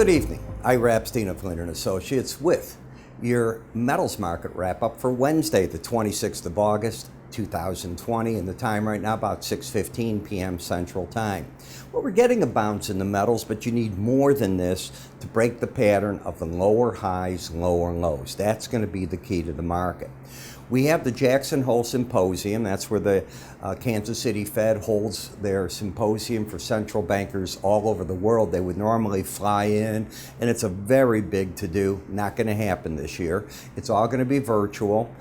Good evening. Ira Epstein of Linn and Associates with your metals market wrap-up for Wednesday, the 26th of August, 2020, and the time right now about 6:15 p.m. Central Time. Well, we're getting a bounce in the metals, but you need more than this to break the pattern of the lower highs, lower lows. That's going to be the key to the market. We have the Jackson Hole Symposium. That's where the Kansas City Fed holds their symposium for central bankers all over the world. They would normally fly in, and it's a very big to-do. Not going to happen this year. It's all going to be virtual.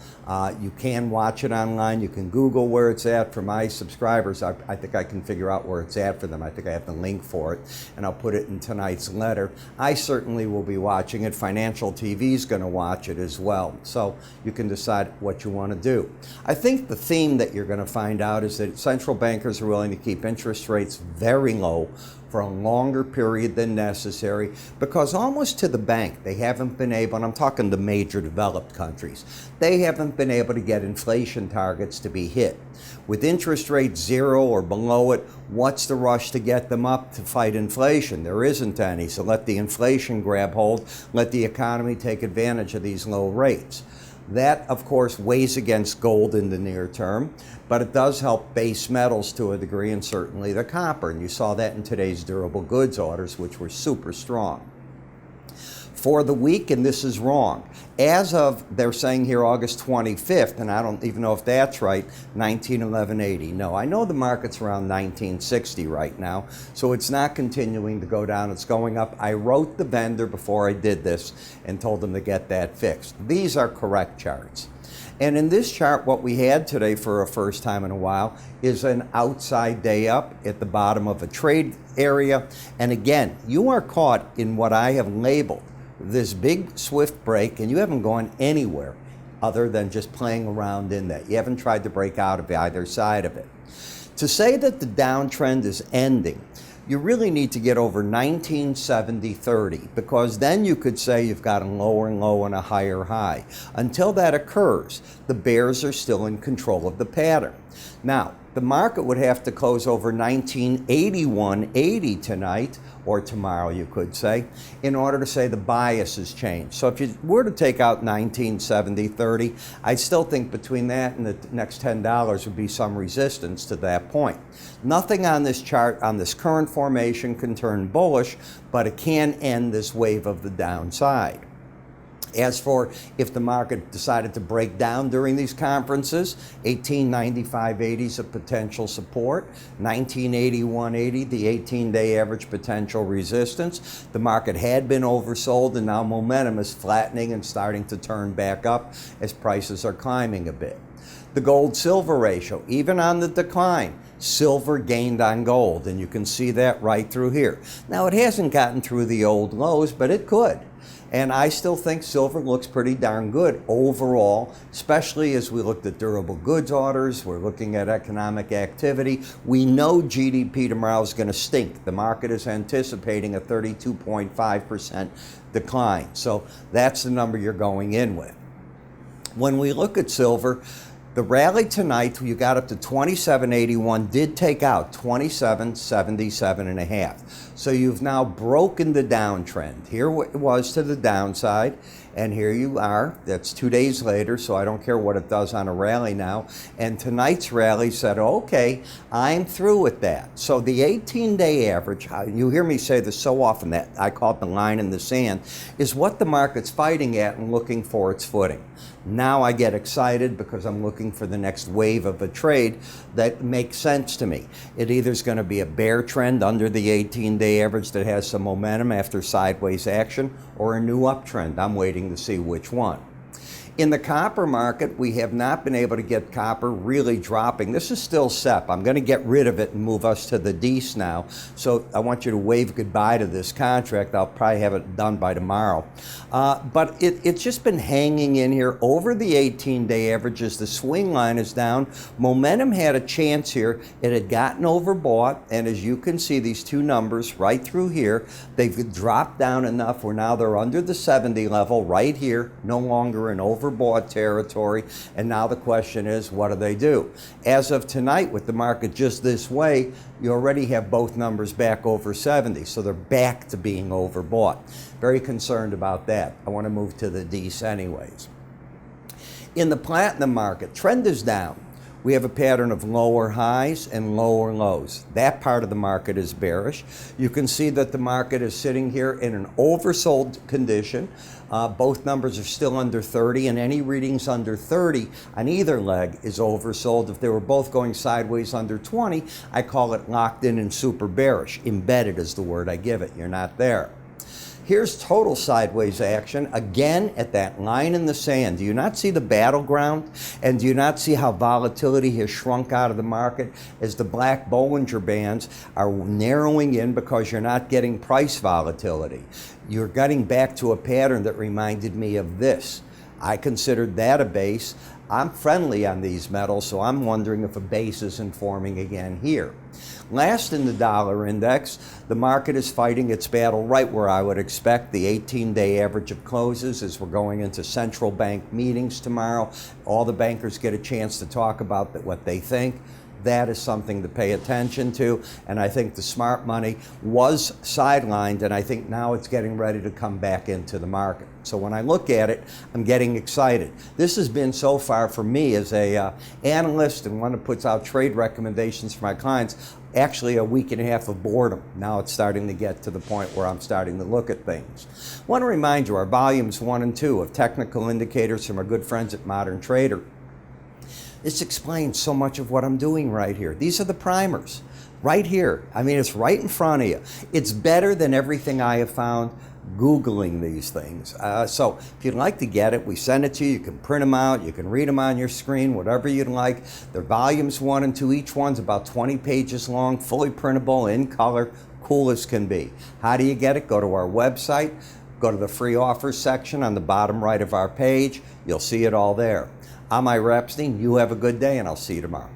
You can watch it online. You can Google where it's at. For my subscribers, I think I can figure out where it's at for them. I think I have the link for it, and I'll put it in tonight's letter. I certainly will be watching it. Financial TV is going to watch it as well. So you can decide what you want to do. I think the theme that you're going to find out is that central bankers are willing to keep interest rates very low for a longer period than necessary, because almost to the bank, they haven't been able, and I'm talking the major developed countries, they haven't been able to get inflation targets to be hit. With interest rates zero or below it, what's the rush to get them up to fight inflation? There isn't any, so let the inflation grab hold, let the economy take advantage of these low rates. That, of course, weighs against gold in the near term, but it does help base metals to a degree, and certainly the copper. And you saw that in today's durable goods orders, which were super strong. For the week, and this is wrong, as of, they're saying here August 25th, and I don't even know if that's right, 1911.80. No, I know the market's around 1960 right now, so it's not continuing to go down, it's going up. I wrote the vendor before I did this and told them to get that fixed. These are correct charts. And in this chart, what we had today for a first time in a while is an outside day up at the bottom of a trade area. And again, you are caught in what I have labeled this big swift break, and you haven't gone anywhere other than just playing around in that. You haven't tried to break out of either side of it. To say that the downtrend is ending, you really need to get over 1970.30, because then you could say you've got a lower low and a higher high. Until that occurs, the bears are still in control of the pattern. Now, the market would have to close over 1981.80 tonight, or tomorrow you could say, in order to say the bias has changed. So if you were to take out 1970.30, I still think between that and the next $10 would be some resistance to that point. Nothing on this chart, on this current formation, can turn bullish, but it can end this wave of the downside. As for if the market decided to break down during these conferences, 1895.80 is a potential support, 1981.80, the 18-day average potential resistance. The market had been oversold, and now momentum is flattening and starting to turn back up as prices are climbing a bit. The gold-silver ratio, even on the decline, silver gained on gold, and you can see that right through here. Now, it hasn't gotten through the old lows, but it could. And I still think silver looks pretty darn good overall, especially as we looked at durable goods orders. We're looking at economic activity. We know GDP tomorrow is going to stink. The market is anticipating a 32.5% decline. So that's the number you're going in with. When we look at silver, the rally tonight, you got up to 27.81, did take out 27.77.5. So you've now broken the downtrend. Here it was to the downside, and here you are. That's 2 days later, so I don't care what it does on a rally now. And tonight's rally said, okay, I'm through with that. So the 18-day average, you hear me say this so often that I call it the line in the sand, is what the market's fighting at and looking for its footing. Now I get excited because I'm looking for the next wave of a trade that makes sense to me. It either is going to be a bear trend under the 18-day average that has some momentum after sideways action, or a new uptrend. I'm waiting to see which one. In the copper market, we have not been able to get copper really dropping. This is still SEP. I'm going to get rid of it and move us to the D's now. So I want you to wave goodbye to this contract. I'll probably have it done by tomorrow. But it's just been hanging in here over the 18-day averages. The swing line is down. Momentum had a chance here. It had gotten overbought. And as you can see, these two numbers right through here, they've dropped down enough where now they're under the 70 level right here, no longer an overbought overbought territory, and now the question is, what do they do? As of tonight, with the market just this way, you already have both numbers back over 70, so they're back to being overbought. Very concerned about that. I want to move to the Ds anyways. In the platinum market, trend is down. We have a pattern of lower highs and lower lows. That part of the market is bearish. You can see that the market is sitting here in an oversold condition. Both numbers are still under 30, and any readings under 30 on either leg is oversold. If they were both going sideways under 20, I call it locked in and super bearish. Embedded is the word I give it. You're not there. Here's total sideways action, again at that line in the sand. Do you not see the battleground? And do you not see how volatility has shrunk out of the market as the black Bollinger Bands are narrowing in because you're not getting price volatility? You're getting back to a pattern that reminded me of this. I considered that a base. I'm friendly on these metals, so I'm wondering if a base isn't forming again here. Last in the dollar index, the market is fighting its battle right where I would expect, the 18-day average of closes, as we're going into central bank meetings tomorrow. All the bankers get a chance to talk about what they think. That is something to pay attention to, and I think the smart money was sidelined, and I think now it's getting ready to come back into the market. So when I look at it, I'm getting excited. This has been so far for me as a analyst and one that puts out trade recommendations for my clients, actually a week and a half of boredom. Now it's starting to get to the point where I'm starting to look at things. I want to remind you, our volumes 1 and 2 of technical indicators from our good friends at Modern Trader. This explains so much of what I'm doing right here. These are the primers, right here. I mean, it's right in front of you. It's better than everything I have found Googling these things. So if you'd like to get it, we send it to you. You can print them out. You can read them on your screen, whatever you'd like. They're volumes 1 and 2. Each one's about 20 pages long, fully printable, in color, cool as can be. How do you get it? Go to our website. Go to the free offers section on the bottom right of our page. You'll see it all there. I'm Ira Epstein. You have a good day, and I'll see you tomorrow.